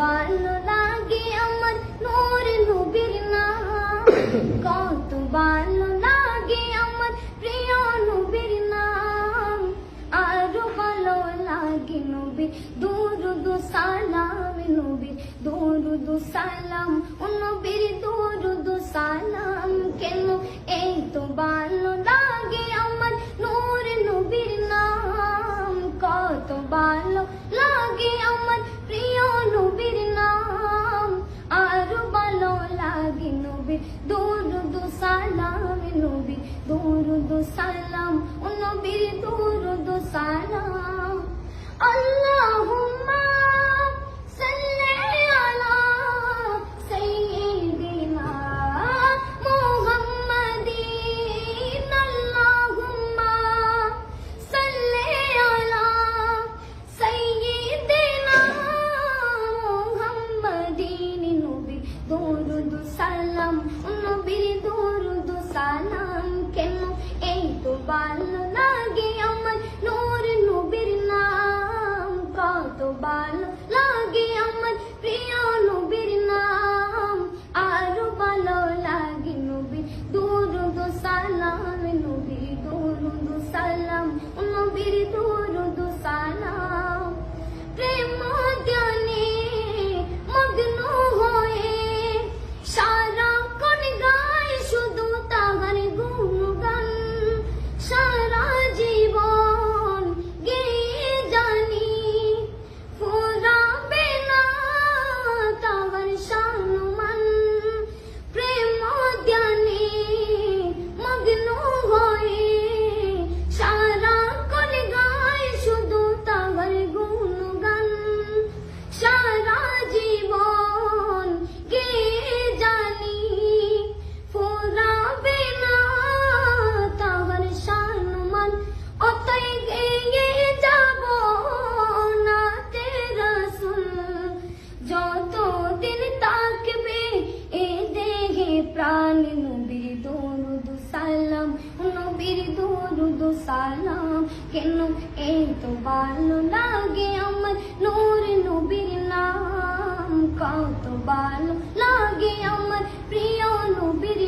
ভালো লাগে আমার নূর নবীর নাম, কত ভালো লাগে আমার প্রিয় নবীর নাম। আরো ভালো লাগে নবীর দুরুদ সালাম, নবীর দুরুদ সালাম, ও নবীর দুরুদ সালাম। কেন এই তো ভালো লাগে আমার নূর নবীর নাম, কত ভালো লাগে আমার প্রিয় নবীর নাম। আরো ভালো লাগে নবীর দুরুদ সালাম, নবীর দুরুদ সালাম, ও নবীর দুরুদ সালাম। আল্লাহুম্মা সাল্লি আলা সাইয়্যিদিনা মুহাম্মাদিন, আল্লাহুম্মা সাল্লি আলা সাইয়্যিদিনা মুহাম্মাদিন, নবীর দুরুদ সালাম, নবীর দুরুদ সালাম। কেন এই তো ভালো লাগে আমার নূর নবীর নাম, কত ভালো লাগে আমার প্রিয় নবীর নাম। আরো ভালো লাগে নবীর দুরুদ সালাম, নবীর দুরুদ সালাম, নবীর দুরুদ সালাম। প্রেম ধ্যানে মগ্ন হয়ে সারাক্ষণ গায় শুধু তাহার গুণগান, সারা জীবন গেয়ে জানি ফুরাবে না তাহার সম্মান। প্রেম ধ্যানে মগ্ন হয়ে সারাক্ষণ গায় শুধু তাহার গুণগান, সারা জীবন গেয়ে জানি ফুরাবে না তাহার সম্মান। অতই গেয়ে যাব না রাসূল, যতদিন থাকবে এ দেহে প্রাণ। নবীর দুরুদ সালাম, নবীর দুরুদ সালাম। কেন এই তো ভালো লাগে আমার নূর নবীর নাম, কত ভালো লাগে আমার প্রিয় নবীর